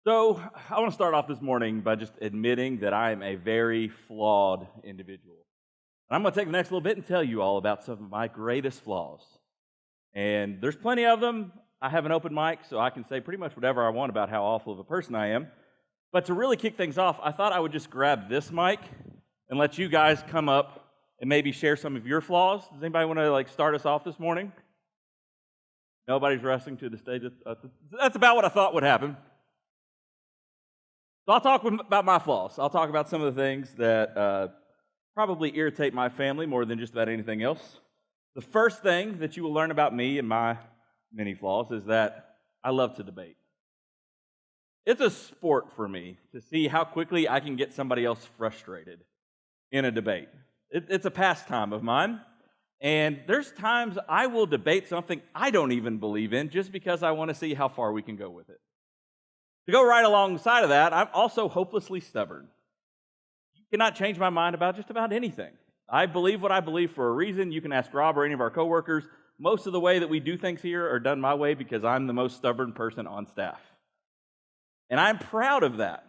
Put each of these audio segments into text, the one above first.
So, I want to start off this morning by just admitting that I am a very flawed individual. And I'm going to take the next little bit and tell you all about some of my greatest flaws. And there's plenty of them. I have an open mic, so I can say pretty much whatever I want about how awful of a person I am. But to really kick things off, I thought I would just grab this mic and let you guys come up and maybe share some of your flaws. Does anybody want to start us off this morning? Nobody's rushing to the stage. That's about what I thought would happen. So I'll talk about my flaws. I'll talk about some of the things that probably irritate my family more than just about anything else. The first thing that you will learn about me and my many flaws is that I love to debate. It's a sport for me to see how quickly I can get somebody else frustrated in a debate. It's a pastime of mine. And there's times I will debate something I don't even believe in just because I want to see how far we can go with it. To go right alongside of that, I'm also hopelessly stubborn. You cannot change my mind about just about anything. I believe what I believe for a reason. You can ask Rob or any of our coworkers. Most of the way that we do things here are done my way because I'm the most stubborn person on staff. And I'm proud of that.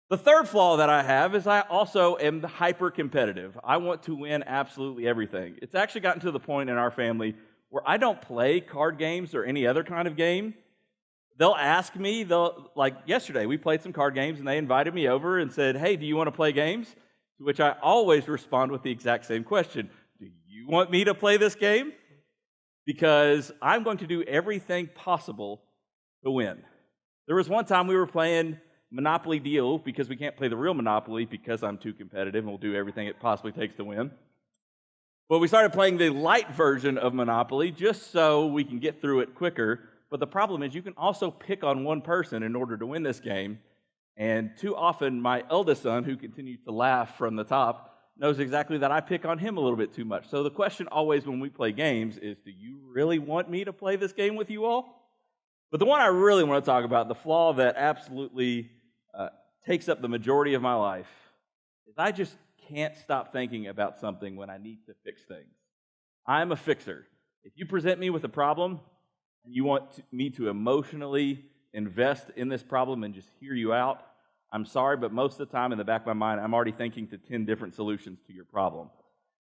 The third flaw that I have is I also am hyper-competitive. I want to win absolutely everything. It's actually gotten to the point in our family where I don't play card games or any other kind of game. They'll ask me, like yesterday, we played some card games, and they invited me over and said, hey, do you want to play games? To which I always respond with the exact same question. Do you want me to play this game? Because I'm going to do everything possible to win. There was one time we were playing Monopoly Deal because we can't play the real Monopoly because I'm too competitive and will do everything it possibly takes to win. But we started playing the light version of Monopoly just so we can get through it quicker. But the problem is you can also pick on one person in order to win this game. And too often my eldest son, who continues to laugh from the top, knows exactly that I pick on him a little bit too much. So the question always when we play games is, do you really want me to play this game with you all? But the one I really want to talk about, the flaw that absolutely takes up the majority of my life, is I just can't stop thinking about something when I need to fix things. I'm a fixer. If you present me with a problem, and you want me to emotionally invest in this problem and just hear you out, I'm sorry, but most of the time in the back of my mind, I'm already thinking to 10 different solutions to your problem.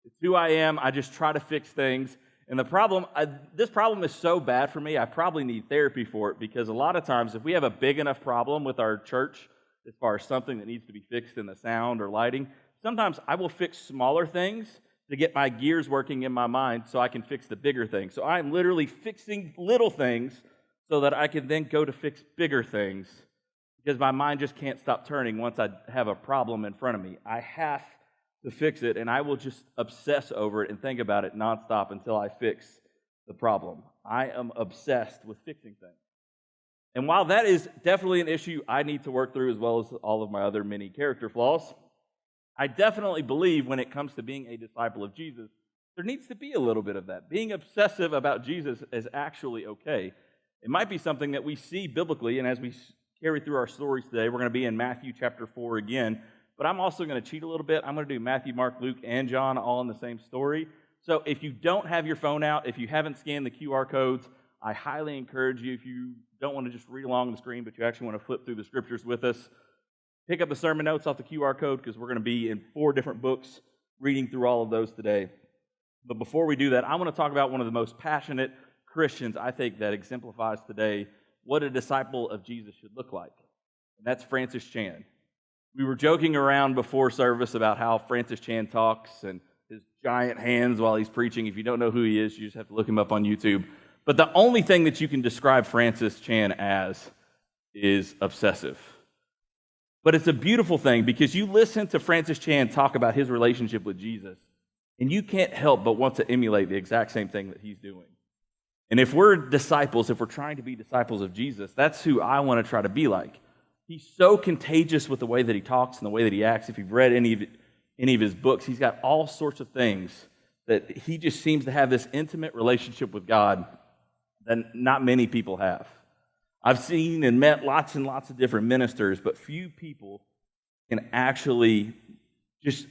It's who I am. I just try to fix things. And this problem is so bad for me, I probably need therapy for it, because a lot of times if we have a big enough problem with our church as far as something that needs to be fixed in the sound or lighting, sometimes I will fix smaller things to get my gears working in my mind so I can fix the bigger things. So I'm literally fixing little things so that I can then go to fix bigger things because my mind just can't stop turning once I have a problem in front of me. I have to fix it, and I will just obsess over it and think about it nonstop until I fix the problem. I am obsessed with fixing things. And while that is definitely an issue I need to work through as well as all of my other many character flaws, I definitely believe when it comes to being a disciple of Jesus, there needs to be a little bit of that. Being obsessive about Jesus is actually okay. It might be something that we see biblically, and as we carry through our stories today, we're going to be in Matthew chapter 4 again, but I'm also going to cheat a little bit. I'm going to do Matthew, Mark, Luke, and John all in the same story. So if you don't have your phone out, if you haven't scanned the QR codes, I highly encourage you, if you don't want to just read along the screen, but you actually want to flip through the scriptures with us, pick up the sermon notes off the QR code because we're going to be in 4 different books reading through all of those today. But before we do that, I want to talk about one of the most passionate Christians I think that exemplifies today what a disciple of Jesus should look like. And that's Francis Chan. We were joking around before service about how Francis Chan talks and his giant hands while he's preaching. If you don't know who he is, you just have to look him up on YouTube. But the only thing that you can describe Francis Chan as is obsessive. But it's a beautiful thing because you listen to Francis Chan talk about his relationship with Jesus, and you can't help but want to emulate the exact same thing that he's doing. And if we're disciples, if we're trying to be disciples of Jesus, that's who I want to try to be like. He's so contagious with the way that he talks and the way that he acts. If you've read any of his books, he's got all sorts of things that he just seems to have this intimate relationship with God that not many people have. I've seen and met lots and lots of different ministers, but few people can actually just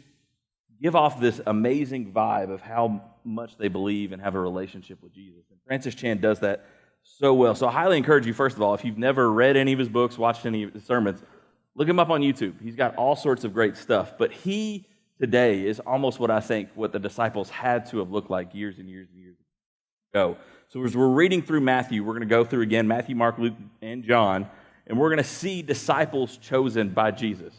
give off this amazing vibe of how much they believe and have a relationship with Jesus. And Francis Chan does that so well. So I highly encourage you, first of all, if you've never read any of his books, watched any of his sermons, look him up on YouTube. He's got all sorts of great stuff. But he today is almost what I think what the disciples had to have looked like years and years and years ago. So as we're reading through Matthew, we're going to go through again Matthew, Mark, Luke, and John, and we're going to see disciples chosen by Jesus.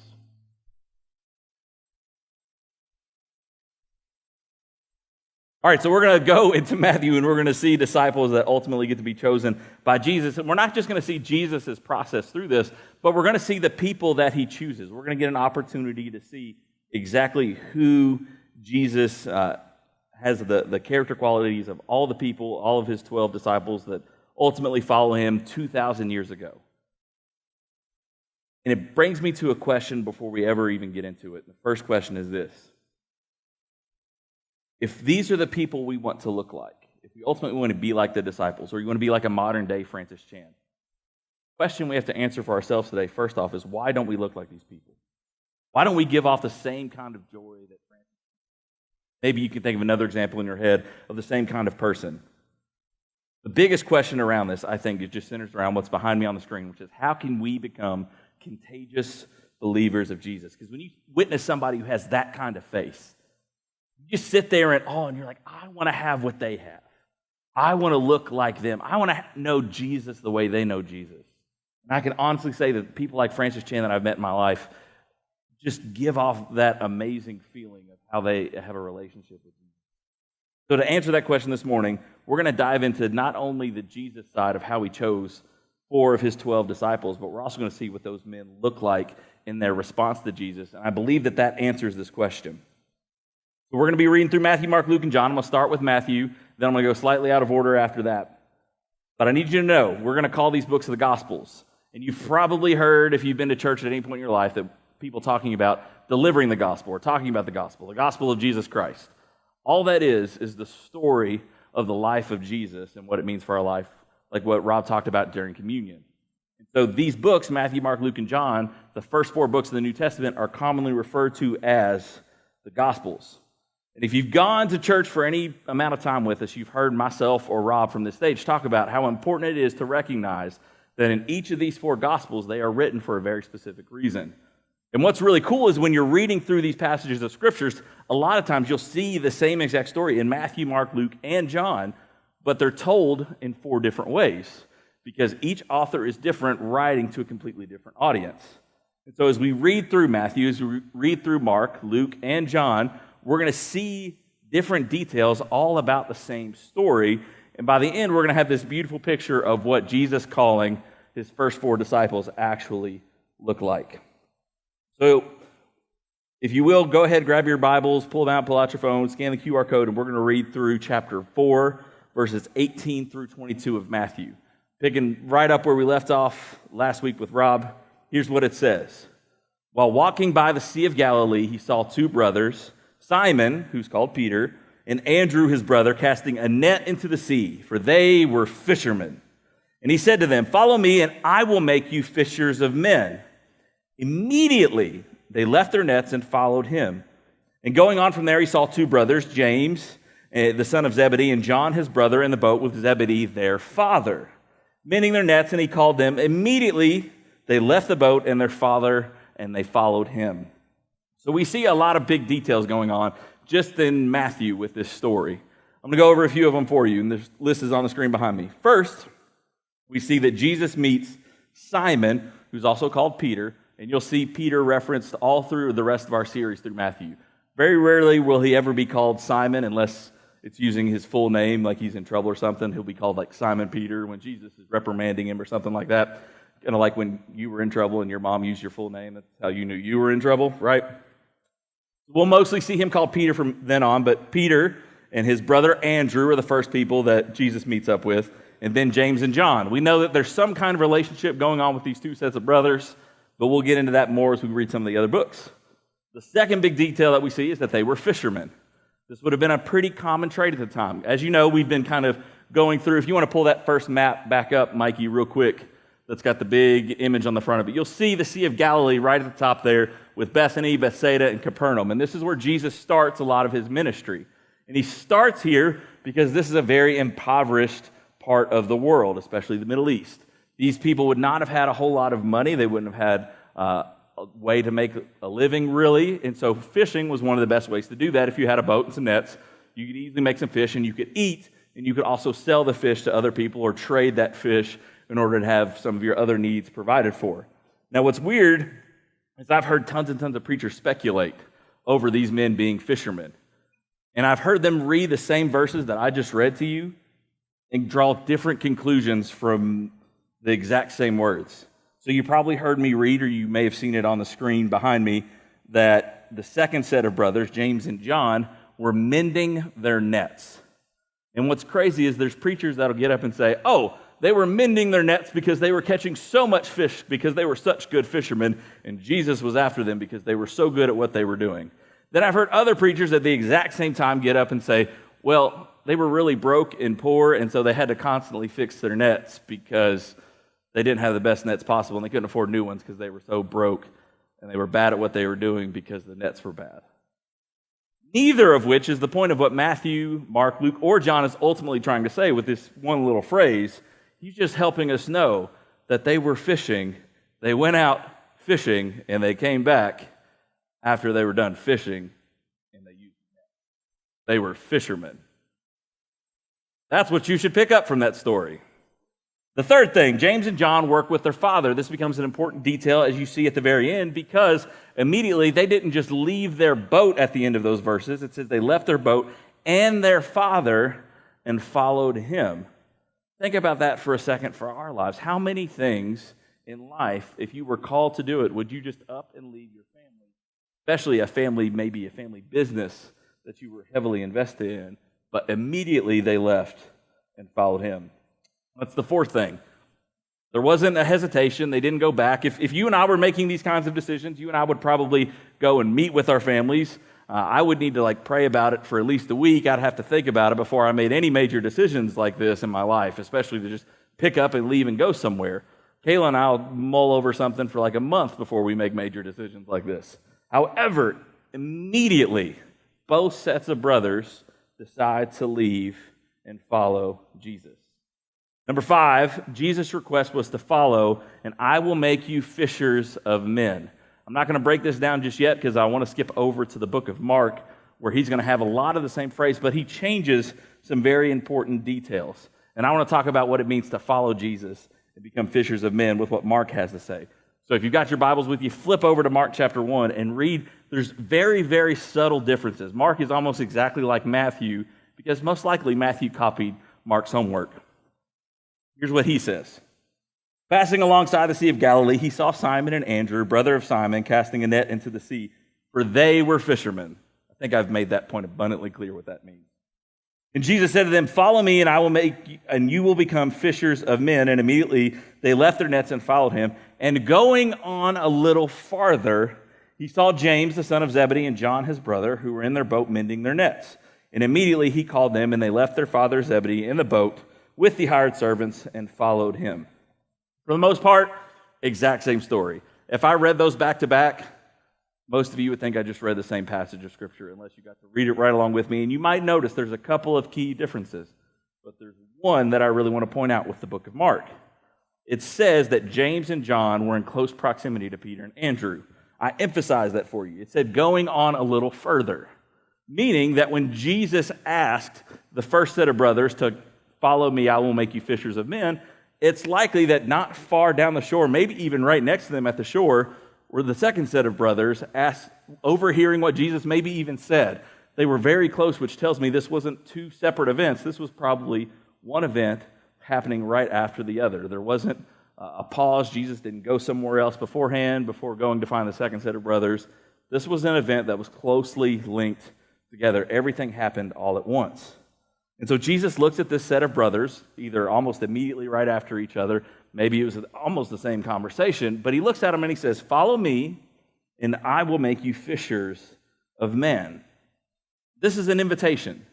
All right, so we're going to go into Matthew, and we're going to see disciples that ultimately get to be chosen by Jesus. And we're not just going to see Jesus' process through this, but we're going to see the people that he chooses. We're going to get an opportunity to see exactly who Jesus has the character qualities of all the people, all of his 12 disciples that ultimately follow him 2,000 years ago. And it brings me to a question before we ever even get into it. The first question is this. If these are the people we want to look like, if we ultimately want to be like the disciples, or you want to be like a modern-day Francis Chan, the question we have to answer for ourselves today, first off, is why don't we look like these people? Why don't we give off the same kind of joy that Francis? Maybe you can think of another example in your head of the same kind of person. The biggest question around this, I think, it just centers around what's behind me on the screen, which is how can we become contagious believers of Jesus? Because when you witness somebody who has that kind of faith, you just sit there in awe, and you're like, I want to have what they have. I want to look like them. I want to know Jesus the way they know Jesus. And I can honestly say that people like Francis Chan that I've met in my life just give off that amazing feeling of how they have a relationship with Jesus. So to answer that question this morning, we're going to dive into not only the Jesus side of how he chose 4 of his 12 disciples, but we're also going to see what those men look like in their response to Jesus. And I believe that that answers this question. So we're going to be reading through Matthew, Mark, Luke, and John. I'm going to start with Matthew, then I'm going to go slightly out of order after that. But I need you to know, we're going to call these books the Gospels. And you've probably heard, if you've been to church at any point in your life, that people talking about delivering the gospel or talking about the gospel of Jesus Christ. All that is the story of the life of Jesus and what it means for our life, like what Rob talked about during communion. And so these books, Matthew, Mark, Luke, and John, the first 4 books of the New Testament, are commonly referred to as the Gospels. And if you've gone to church for any amount of time with us, you've heard myself or Rob from this stage talk about how important it is to recognize that in each of these 4 Gospels, they are written for a very specific reason. And what's really cool is when you're reading through these passages of Scriptures, a lot of times you'll see the same exact story in Matthew, Mark, Luke, and John, but they're told in 4 different ways because each author is different, writing to a completely different audience. And so as we read through Matthew, as we read through Mark, Luke, and John, we're going to see different details all about the same story. And by the end, we're going to have this beautiful picture of what Jesus calling his first 4 disciples actually look like. So, if you will, go ahead, grab your Bibles, pull them out, pull out your phone, scan the QR code, and we're going to read through chapter 4, verses 18 through 22 of Matthew. Picking right up where we left off last week with Rob, here's what it says. While walking by the Sea of Galilee, he saw 2 brothers, Simon, who's called Peter, and Andrew, his brother, casting a net into the sea, for they were fishermen. And he said to them, "Follow me, and I will make you fishers of men." Immediately, they left their nets and followed him. And going on from there, he saw 2 brothers, James, the son of Zebedee, and John, his brother, in the boat with Zebedee, their father, mending their nets, and he called them. Immediately, they left the boat and their father, and they followed him. So we see a lot of big details going on just in Matthew with this story. I'm going to go over a few of them for you, and this list is on the screen behind me. First, we see that Jesus meets Simon, who's also called Peter, and you'll see Peter referenced all through the rest of our series through Matthew. Very rarely will he ever be called Simon unless it's using his full name, like he's in trouble or something. He'll be called like Simon Peter when Jesus is reprimanding him or something like that. Kind of like when you were in trouble and your mom used your full name. That's how you knew you were in trouble, right? We'll mostly see him called Peter from then on, but Peter and his brother Andrew are the first people that Jesus meets up with, and then James and John. We know that there's some kind of relationship going on with these 2 sets of brothers, but we'll get into that more as we read some of the other books. The second big detail that we see is that they were fishermen. This would have been a pretty common trade at the time. As you know, we've been kind of going through, if you want to pull that first map back up, Mikey, real quick, that's got the big image on the front of it. You'll see the Sea of Galilee right at the top there with Bethany, Bethsaida, and Capernaum. And this is where Jesus starts a lot of his ministry. And he starts here because this is a very impoverished part of the world, especially the Middle East. These people would not have had a whole lot of money. They wouldn't have had a way to make a living, really. And so fishing was one of the best ways to do that. If you had a boat and some nets, you could easily make some fish, and you could eat, and you could also sell the fish to other people or trade that fish in order to have some of your other needs provided for. Now, what's weird is I've heard tons and tons of preachers speculate over these men being fishermen. And I've heard them read the same verses that I just read to you and draw different conclusions from the exact same words. So you probably heard me read, or you may have seen it on the screen behind me, that the second set of brothers, James and John, were mending their nets. And what's crazy is there's preachers that'll get up and say, oh, they were mending their nets because they were catching so much fish because they were such good fishermen, and Jesus was after them because they were so good at what they were doing. Then I've heard other preachers at the exact same time get up and say, well, they were really broke and poor, and so they had to constantly fix their nets because they didn't have the best nets possible, and they couldn't afford new ones because they were so broke, and they were bad at what they were doing because the nets were bad. Neither of which is the point of what Matthew, Mark, Luke, or John is ultimately trying to say with this one little phrase. He's just helping us know that they were fishing. They went out fishing, and they came back after they were done fishing, and they used the net. They were fishermen. That's what you should pick up from that story. The third thing, James and John work with their father. This becomes an important detail as you see at the very end, because immediately they didn't just leave their boat at the end of those verses. It says they left their boat and their father and followed him. Think about that for a second for our lives. How many things in life, if you were called to do it, would you just up and leave your family? Especially a family, maybe a family business that you were heavily invested in, but immediately they left and followed him. That's the fourth thing. There wasn't a hesitation. They didn't go back. If you and I were making these kinds of decisions, you and I would probably go and meet with our families. I would need to pray about it for at least a week. I'd have to think about it before I made any major decisions like this in my life, especially to just pick up and leave and go somewhere. Kayla and I will mull over something for a month before we make major decisions like this. However, immediately, both sets of brothers decide to leave and follow Jesus. Number 5, Jesus' request was to follow, and I will make you fishers of men. I'm not going to break this down just yet because I want to skip over to the book of Mark, where he's going to have a lot of the same phrase, but he changes some very important details. And I want to talk about what it means to follow Jesus and become fishers of men with what Mark has to say. So if you've got your Bibles with you, flip over to Mark chapter 1 and read. There's very, very subtle differences. Mark is almost exactly like Matthew because most likely Matthew copied Mark's homework. Here's what he says. Passing alongside the Sea of Galilee, he saw Simon and Andrew, brother of Simon, casting a net into the sea, for they were fishermen. I think I've made that point abundantly clear what that means. And Jesus said to them, follow me, and you will become fishers of men. And immediately they left their nets and followed him. And going on a little farther, he saw James, the son of Zebedee, and John, his brother, who were in their boat mending their nets. And immediately he called them, and they left their father Zebedee in the boat with the hired servants and followed him. For the most part, exact same story. If I read those back to back, most of you would think I just read the same passage of Scripture unless you got to read it right along with me. And you might notice there's a couple of key differences, but there's one that I really want to point out with the book of Mark. It says that James and John were in close proximity to Peter and Andrew. I emphasize that for you. It said going on a little further, meaning that when Jesus asked the first set of brothers to follow me, I will make you fishers of men, it's likely that not far down the shore, maybe even right next to them at the shore, were the second set of brothers overhearing what Jesus maybe even said. They were very close, which tells me this wasn't two separate events. This was probably one event happening right after the other. There wasn't a pause. Jesus didn't go somewhere else beforehand before going to find the second set of brothers. This was an event that was closely linked together. Everything happened all at once. And so Jesus looks at this set of brothers, either almost immediately right after each other, maybe it was almost the same conversation, but he looks at them and he says, follow me, and I will make you fishers of men. This is an invitation.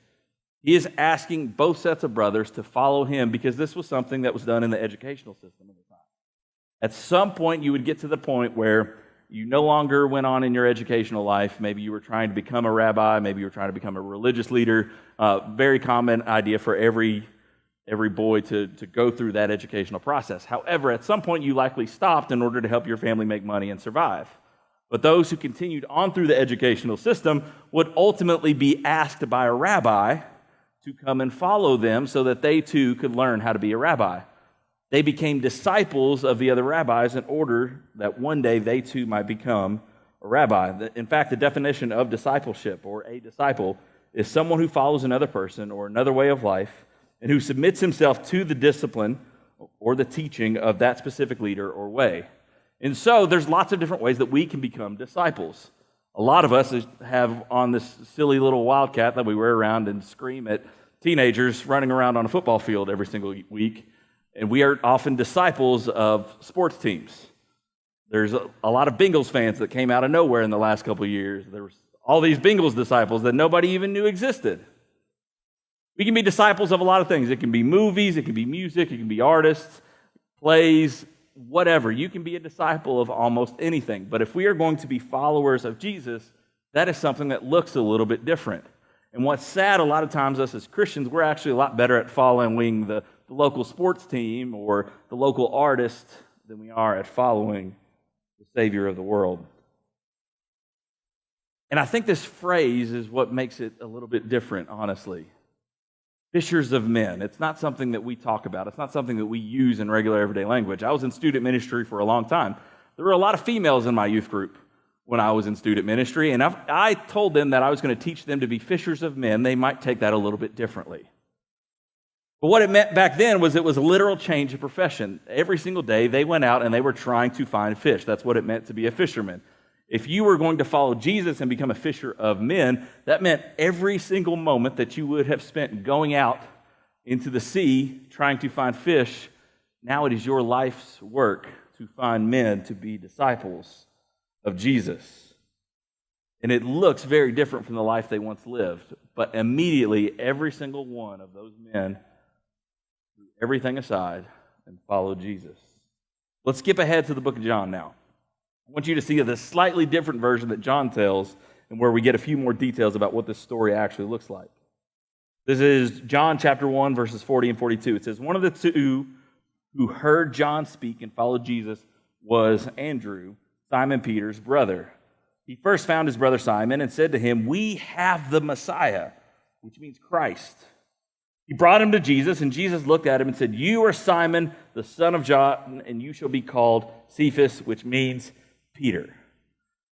He is asking both sets of brothers to follow him because this was something that was done in the educational system at the time. At some point, you would get to the point where you no longer went on in your educational life. Maybe you were trying to become a rabbi. Maybe you were trying to become a religious leader. Very common idea for every every boy to go through that educational process. However, at some point you likely stopped in order to help your family make money and survive. But those who continued on through the educational system would ultimately be asked by a rabbi to come and follow them so that they too could learn how to be a rabbi. They became disciples of the other rabbis in order that one day they too might become a rabbi. In fact, the definition of discipleship or a disciple is someone who follows another person or another way of life and who submits himself to the discipline or the teaching of that specific leader or way. And so there's lots of different ways that we can become disciples. A lot of us have on this silly little wildcat that we wear around and scream at teenagers running around on a football field every single week, and we are often disciples of sports teams. There's a lot of Bengals fans that came out of nowhere in the last couple of years. There was all these Bengals disciples that nobody even knew existed. We can be disciples of a lot of things. It can be movies, it can be music, it can be artists, plays, whatever. You can be a disciple of almost anything. But if we are going to be followers of Jesus, that is something that looks a little bit different. And what's sad, a lot of times us as Christians, we're actually a lot better at following the local sports team or the local artist than we are at following the Savior of the world. And I think this phrase is what makes it a little bit different, honestly. Fishers of men. It's not something that we talk about. It's not something that we use in regular everyday language. I was in student ministry for a long time. There were a lot of females in my youth group when I was in student ministry, and I told them that I was going to teach them to be fishers of men. They might take that a little bit differently. But what it meant back then was it was a literal change of profession. Every single day they went out and they were trying to find fish. That's what it meant to be a fisherman. If you were going to follow Jesus and become a fisher of men, that meant every single moment that you would have spent going out into the sea trying to find fish, now it is your life's work to find men to be disciples of Jesus. And it looks very different from the life they once lived, but immediately every single one of those men threw everything aside and followed Jesus. Let's skip ahead to the book of John now. I want you to see the slightly different version that John tells and where we get a few more details about what this story actually looks like. This is John chapter 1, verses 40 and 42. It says, one of the two who heard John speak and followed Jesus was Andrew, Simon Peter's brother. He first found his brother Simon and said to him, "We have the Messiah," which means Christ. He brought him to Jesus, and Jesus looked at him and said, "You are Simon, the son of John, and you shall be called Cephas," which means Peter.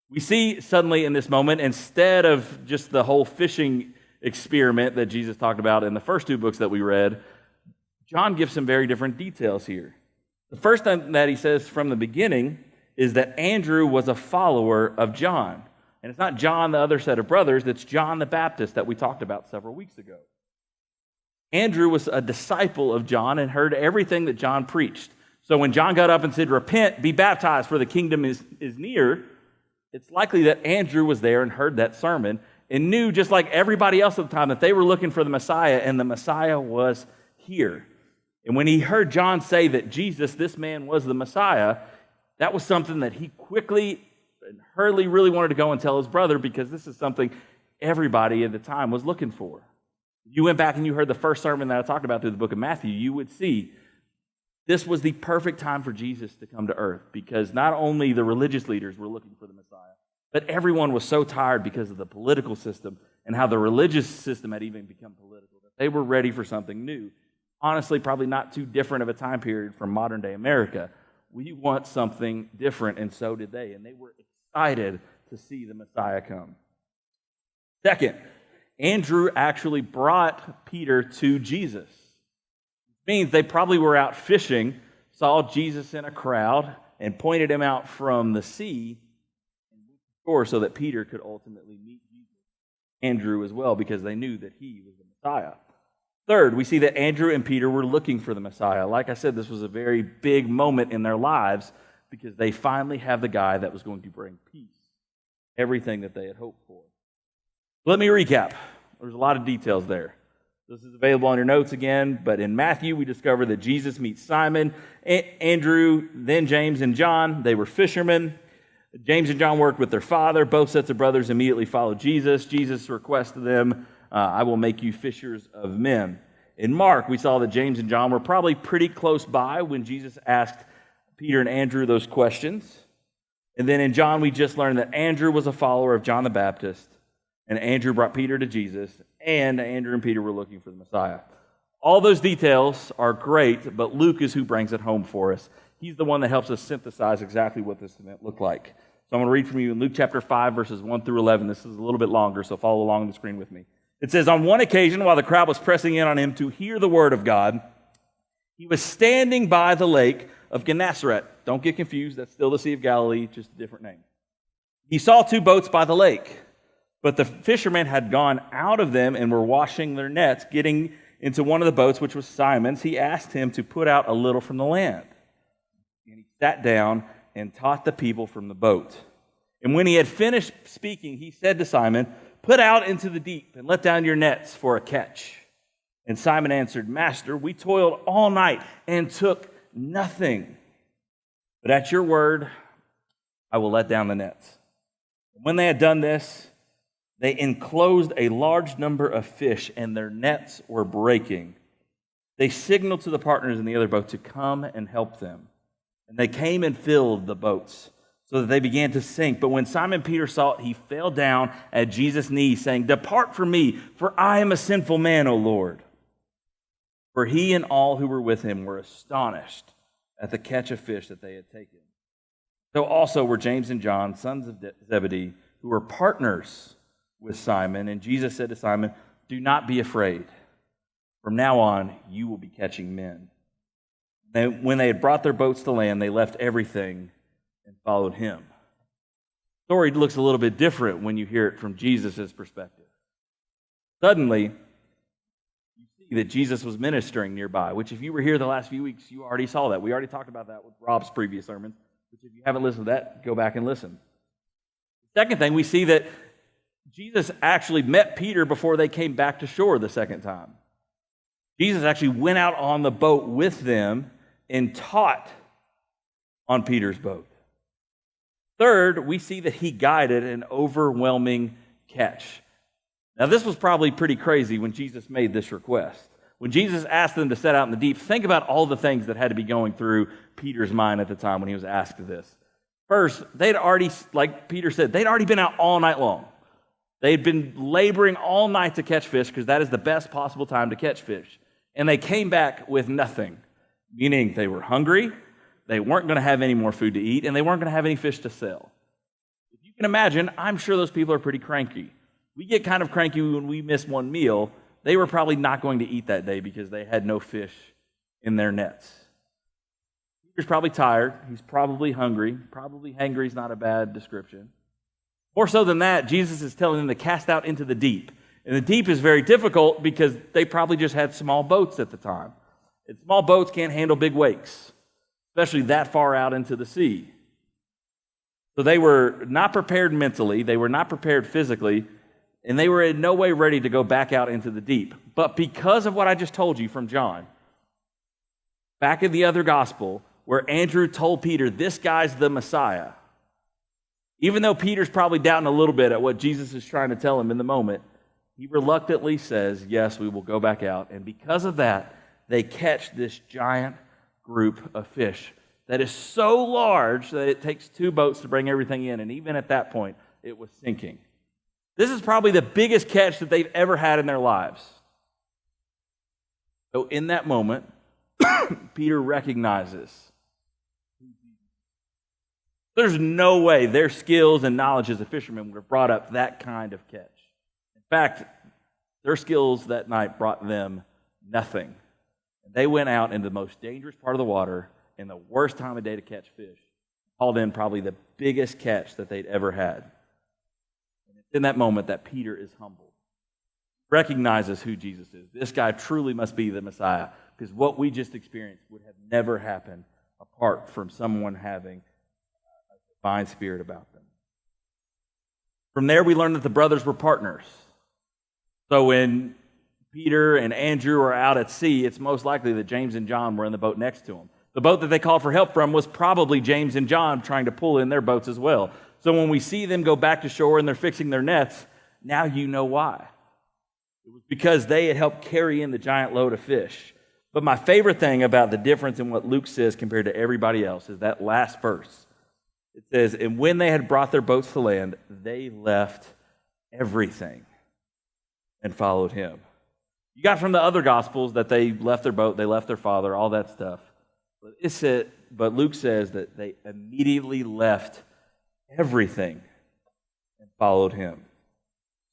We see suddenly in this moment, instead of just the whole fishing experiment that Jesus talked about in the first two books that we read, John gives some very different details here. The first thing that he says from the beginning is that Andrew was a follower of John. And it's not John, the other set of brothers, it's John the Baptist that we talked about several weeks ago. Andrew was a disciple of John and heard everything that John preached. So when John got up and said, "Repent, be baptized, for the kingdom is near," it's likely that Andrew was there and heard that sermon and knew, just like everybody else at the time, that they were looking for the Messiah, and the Messiah was here. And when he heard John say that Jesus, this man, was the Messiah, that was something that he quickly and hurriedly really wanted to go and tell his brother, because this is something everybody at the time was looking for. If you went back and you heard the first sermon that I talked about through the book of Matthew, you would see this was the perfect time for Jesus to come to earth, because not only the religious leaders were looking for the Messiah, but everyone was so tired because of the political system and how the religious system had even become political that they were ready for something new. Honestly, probably not too different of a time period from modern-day America. We want something different, and so did they. And they were excited to see the Messiah come. Second, Andrew actually brought Peter to Jesus. Means they probably were out fishing, saw Jesus in a crowd, and pointed him out from the sea, or so that Peter could ultimately meet Jesus. Andrew as well, because they knew that he was the Messiah. Third, we see that Andrew and Peter were looking for the Messiah. Like I said, this was a very big moment in their lives, because they finally have the guy that was going to bring peace, everything that they had hoped for. Let me recap. There's a lot of details there. This is available on your notes again, but in Matthew, we discover that Jesus meets Simon, Andrew, then James and John. They were fishermen. James and John worked with their father. Both sets of brothers immediately followed Jesus. Jesus requests to them, "I will make you fishers of men." In Mark, we saw that James and John were probably pretty close by when Jesus asked Peter and Andrew those questions. And then in John, we just learned that Andrew was a follower of John the Baptist, and Andrew brought Peter to Jesus, and Andrew and Peter were looking for the Messiah. All those details are great, but Luke is who brings it home for us. He's the one that helps us synthesize exactly what this event looked like. So I'm going to read from you in Luke chapter 5, verses 1 through 11. This is a little bit longer, so follow along on the screen with me. It says, "On one occasion, while the crowd was pressing in on him to hear the word of God, he was standing by the lake of Gennesaret." Don't get confused, that's still the Sea of Galilee, just a different name. "He saw two boats by the lake, but the fishermen had gone out of them and were washing their nets. Getting into one of the boats, which was Simon's, he asked him to put out a little from the land. And he sat down and taught the people from the boat. And when he had finished speaking, he said to Simon, 'Put out into the deep and let down your nets for a catch.' And Simon answered, 'Master, we toiled all night and took nothing. But at your word, I will let down the nets.' And when they had done this, they enclosed a large number of fish, and their nets were breaking. They signaled to the partners in the other boat to come and help them. And they came and filled the boats, so that they began to sink. But when Simon Peter saw it, he fell down at Jesus' knees, saying, 'Depart from me, for I am a sinful man, O Lord.' For he and all who were with him were astonished at the catch of fish that they had taken. So also were James and John, sons of Zebedee, who were partners with Simon. And Jesus said to Simon, 'Do not be afraid. From now on, you will be catching men.' And when they had brought their boats to land, they left everything and followed him." The story looks a little bit different when you hear it from Jesus' perspective. Suddenly, you see that Jesus was ministering nearby, which if you were here the last few weeks, you already saw that. We already talked about that with Rob's previous sermons, which if you haven't listened to that, go back and listen. The second thing, we see that Jesus actually met Peter before they came back to shore the second time. Jesus actually went out on the boat with them and taught on Peter's boat. Third, we see that he guided an overwhelming catch. Now, this was probably pretty crazy when Jesus made this request. When Jesus asked them to set out in the deep, think about all the things that had to be going through Peter's mind at the time when he was asked this. First, they'd already, like Peter said, they'd already been out all night long. They'd been laboring all night to catch fish because that is the best possible time to catch fish. And they came back with nothing, meaning they were hungry, they weren't going to have any more food to eat, and they weren't going to have any fish to sell. If you can imagine, I'm sure those people are pretty cranky. We get kind of cranky when we miss one meal. They were probably not going to eat that day because they had no fish in their nets. Peter's probably tired. He's probably hungry. Probably hangry is not a bad description. More so than that, Jesus is telling them to cast out into the deep. And the deep is very difficult because they probably just had small boats at the time. And small boats can't handle big wakes, especially that far out into the sea. So they were not prepared mentally, they were not prepared physically, and they were in no way ready to go back out into the deep. But because of what I just told you from John, back in the other gospel, where Andrew told Peter, this guy's the Messiah, even though Peter's probably doubting a little bit at what Jesus is trying to tell him in the moment, he reluctantly says, yes, we will go back out. And because of that, they catch this giant group of fish that is so large that it takes two boats to bring everything in. And even at that point, it was sinking. This is probably the biggest catch that they've ever had in their lives. So in that moment, Peter recognizes there's no way their skills and knowledge as a fisherman would have brought up that kind of catch. In fact, their skills that night brought them nothing. They went out into the most dangerous part of the water in the worst time of day to catch fish. Hauled in probably the biggest catch that they'd ever had. And it's in that moment that Peter is humbled. Recognizes who Jesus is. This guy truly must be the Messiah, because what we just experienced would have never happened apart from someone having a divine spirit about them. From there, we learn that the brothers were partners. So when Peter and Andrew are out at sea, it's most likely that James and John were in the boat next to them. The boat that they called for help from was probably James and John trying to pull in their boats as well. So when we see them go back to shore and they're fixing their nets, now you know why. It was because they had helped carry in the giant load of fish. But my favorite thing about the difference in what Luke says compared to everybody else is that last verse. It says, and when they had brought their boats to land, they left everything and followed him. You got from the other Gospels that they left their boat, they left their father, all that stuff. But Luke says that they immediately left everything and followed him.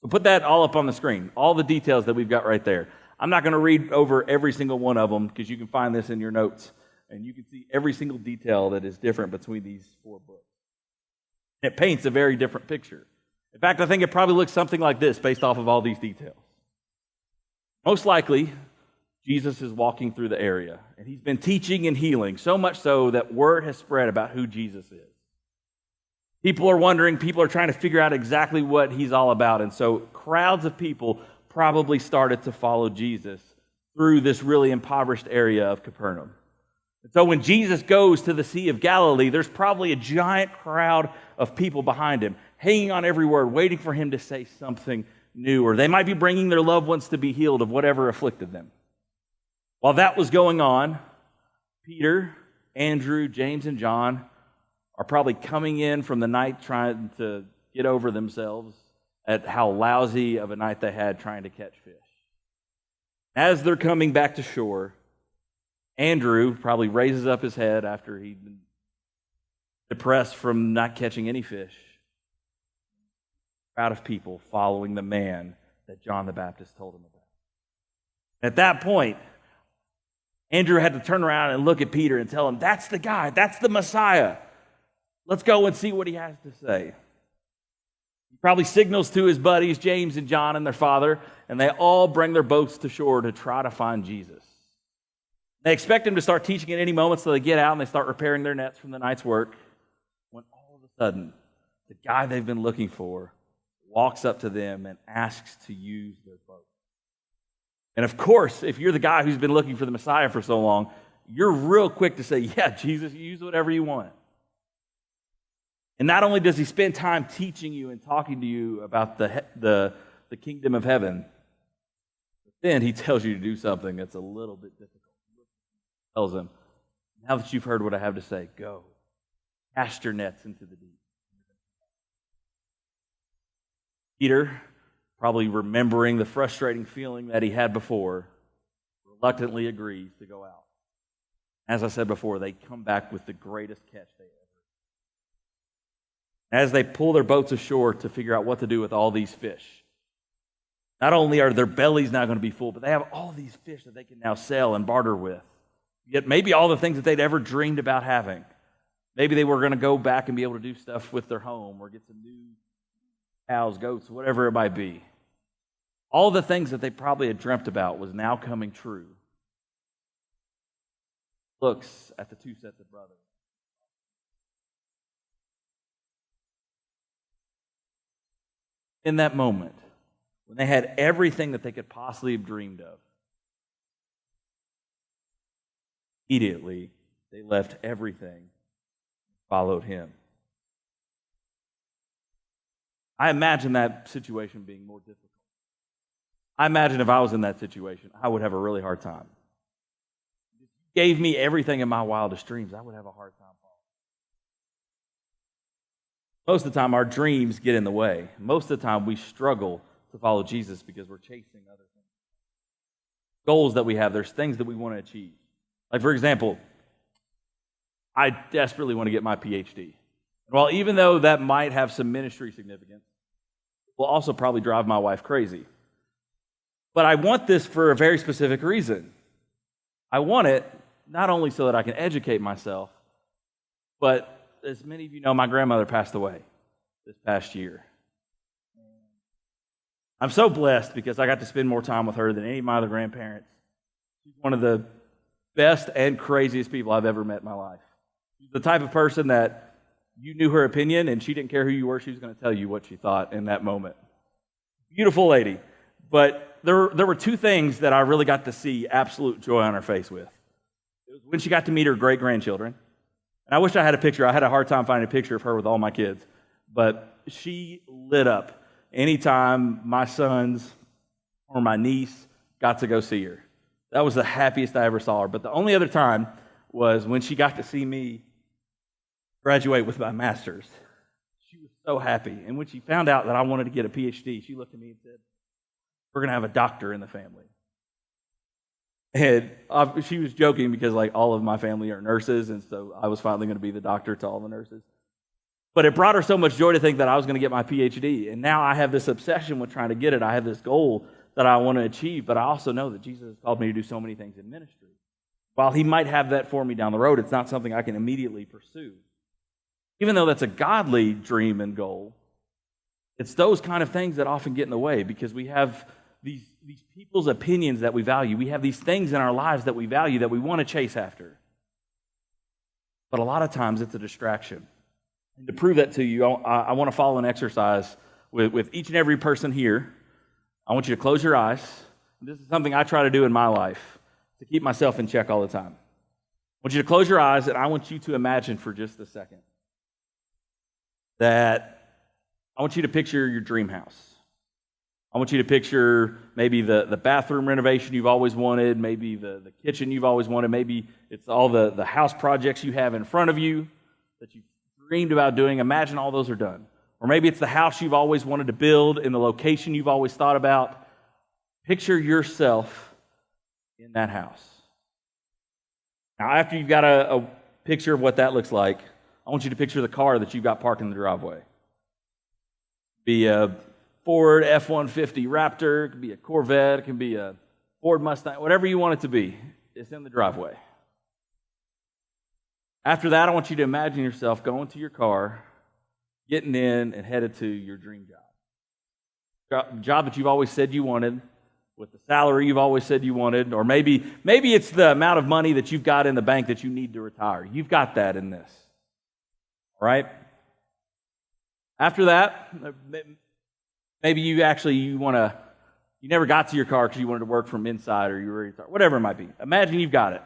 So put that all up on the screen, all the details that we've got right there. I'm not going to read over every single one of them because you can find this in your notes, and you can see every single detail that is different between these 4 books. It paints a very different picture. In fact, I think it probably looks something like this based off of all these details. Most likely, Jesus is walking through the area, and he's been teaching and healing, so much so that word has spread about who Jesus is. People are wondering, people are trying to figure out exactly what he's all about, and so crowds of people probably started to follow Jesus through this really impoverished area of Capernaum. And so when Jesus goes to the Sea of Galilee, there's probably a giant crowd of people behind him, hanging on every word, waiting for him to say something new, or they might be bringing their loved ones to be healed of whatever afflicted them. While that was going on, Peter, Andrew, James, and John are probably coming in from the night trying to get over themselves at how lousy of a night they had trying to catch fish. As they're coming back to shore, Andrew probably raises up his head after he'd been depressed from not catching any fish. A crowd of people following the man that John the Baptist told him about. At that point, Andrew had to turn around and look at Peter and tell him, that's the guy, that's the Messiah. Let's go and see what he has to say. He probably signals to his buddies, James and John and their father, and they all bring their boats to shore to try to find Jesus. They expect him to start teaching at any moment, so they get out and they start repairing their nets from the night's work, when all of a sudden, the guy they've been looking for walks up to them and asks to use their boat. And of course, if you're the guy who's been looking for the Messiah for so long, you're real quick to say, yeah, Jesus, use whatever you want. And not only does he spend time teaching you and talking to you about the kingdom of heaven, but then he tells you to do something that's a little bit difficult. He tells them, now that you've heard what I have to say, go, cast your nets into the deep. Peter, probably remembering the frustrating feeling that he had before, reluctantly agrees to go out. As I said before, they come back with the greatest catch they ever. As they pull their boats ashore to figure out what to do with all these fish, not only are their bellies now going to be full, but they have all these fish that they can now sell and barter with. Yet maybe all the things that they'd ever dreamed about having. Maybe they were going to go back and be able to do stuff with their home or get some new cows, goats, whatever it might be. All the things that they probably had dreamt about was now coming true. Looks at the 2 sets of brothers. In that moment, when they had everything that they could possibly have dreamed of, immediately they left everything and followed him. I imagine that situation being more difficult. I imagine if I was in that situation, I would have a really hard time. If you gave me everything in my wildest dreams, I would have a hard time following. Most of the time, our dreams get in the way. Most of the time, we struggle to follow Jesus because we're chasing other things. Goals that we have, there's things that we want to achieve. Like, for example, I desperately want to get my PhD. Well, even though that might have some ministry significance, it will also probably drive my wife crazy. But I want this for a very specific reason. I want it not only so that I can educate myself, but as many of you know, my grandmother passed away this past year. I'm so blessed because I got to spend more time with her than any of my other grandparents. She's one of the best and craziest people I've ever met in my life. She's the type of person that you knew her opinion and she didn't care who you were. She was going to tell you what she thought in that moment. Beautiful lady. But there were 2 things that I really got to see absolute joy on her face with. It was when she got to meet her great-grandchildren. And I wish I had a picture. I had a hard time finding a picture of her with all my kids. But she lit up anytime my sons or my niece got to go see her. That was the happiest I ever saw her. But the only other time was when she got to see me graduate with my master's. She was so happy. And when she found out that I wanted to get a PhD, she looked at me and said, "We're going to have a doctor in the family." And she was joking because like all of my family are nurses, and so I was finally going to be the doctor to all the nurses. But it brought her so much joy to think that I was going to get my PhD. And now I have this obsession with trying to get it. I have this goal that I want to achieve, but I also know that Jesus has called me to do so many things in ministry. While he might have that for me down the road, it's not something I can immediately pursue. Even though that's a godly dream and goal, it's those kind of things that often get in the way because we have these people's opinions that we value. We have these things in our lives that we value that we want to chase after. But a lot of times it's a distraction. And to prove that to you, I want to follow an exercise with each and every person here. I want you to close your eyes. This is something I try to do in my life to keep myself in check all the time. I want you to close your eyes, and I want you to imagine for just a second that I want you to picture your dream house. I want you to picture maybe the bathroom renovation you've always wanted, maybe the kitchen you've always wanted, maybe it's all the house projects you have in front of you that you've dreamed about doing. Imagine all those are done. Or maybe it's the house you've always wanted to build in the location you've always thought about. Picture yourself in that house. Now, after you've got a picture of what that looks like, I want you to picture the car that you've got parked in the driveway. Be a Ford F-150 Raptor, it could be a Corvette, it can be a Ford Mustang, whatever you want it to be, it's in the driveway. After that, I want you to imagine yourself going to your car, getting in, and headed to your dream job. Job that you've always said you wanted, with the salary you've always said you wanted, or maybe it's the amount of money that you've got in the bank that you need to retire. You've got that in this. All right? After that, maybe you never got to your car because you wanted to work from inside or you were ready to start, whatever it might be. Imagine you've got it.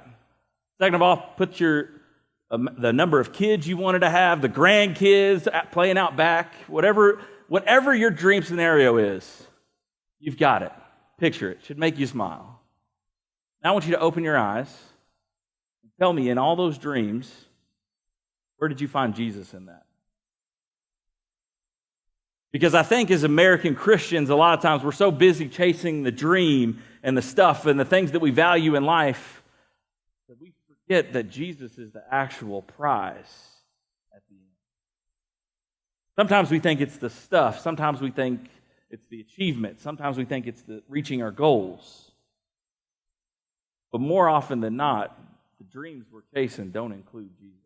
Second of all, put the number of kids you wanted to have, the grandkids playing out back, whatever your dream scenario is, you've got it. Picture it. It should make you smile. Now I want you to open your eyes and tell me, in all those dreams, where did you find Jesus in that? Because I think as American Christians, a lot of times we're so busy chasing the dream and the stuff and the things that we value in life that we forget that Jesus is the actual prize at the end. Sometimes we think it's the stuff. Sometimes we think it's the achievement. Sometimes we think it's the reaching our goals. But more often than not, the dreams we're chasing don't include Jesus.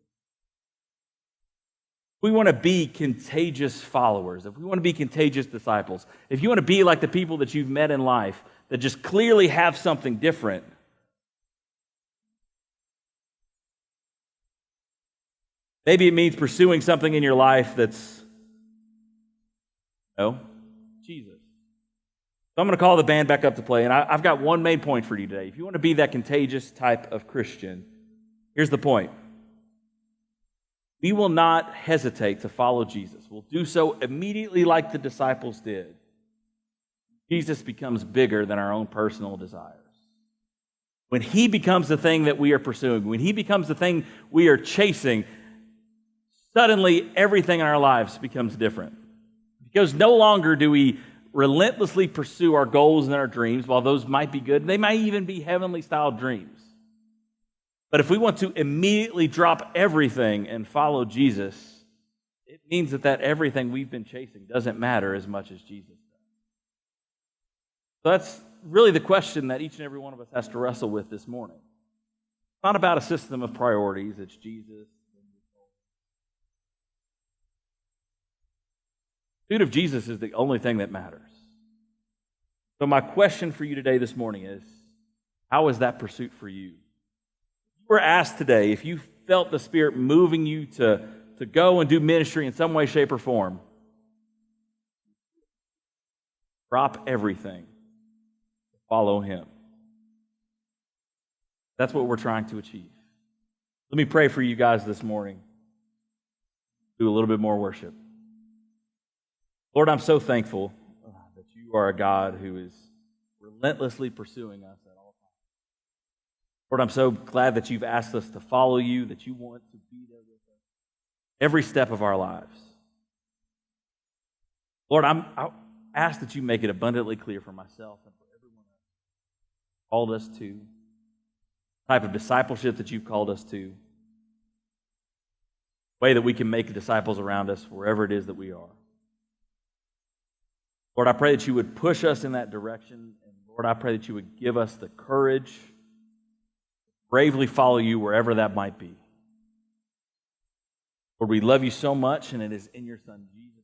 If we want to be contagious followers, if we want to be contagious disciples, if you want to be like the people that you've met in life that just clearly have something different, maybe it means pursuing something in your life that's, Jesus. So I'm going to call the band back up to play, and I've got one main point for you today. If you want to be that contagious type of Christian, here's the point. We will not hesitate to follow Jesus. We'll do so immediately like the disciples did. Jesus becomes bigger than our own personal desires. When he becomes the thing that we are pursuing, when he becomes the thing we are chasing, suddenly everything in our lives becomes different. Because no longer do we relentlessly pursue our goals and our dreams, while those might be good. They might even be heavenly style dreams. But if we want to immediately drop everything and follow Jesus, it means that everything we've been chasing doesn't matter as much as Jesus does. So that's really the question that each and every one of us has to wrestle with this morning. It's not about a system of priorities, it's Jesus. The pursuit of Jesus is the only thing that matters. So my question for you today this morning is, how is that pursuit for you? We're asked today, if you felt the Spirit moving you to go and do ministry in some way, shape, or form, drop everything. Follow him. That's what we're trying to achieve. Let me pray for you guys this morning. Do a little bit more worship. Lord, I'm so thankful that you are a God who is relentlessly pursuing us at all times. Lord, I'm so glad that you've asked us to follow you, that you want to be there with us every step of our lives. Lord, I ask that you make it abundantly clear for myself and for everyone else called us to, the type of discipleship that you've called us to, the way that we can make disciples around us wherever it is that we are. Lord, I pray that you would push us in that direction, and Lord, I pray that you would give us the courage to bravely follow you wherever that might be. Lord, we love you so much, and it is in your Son, Jesus'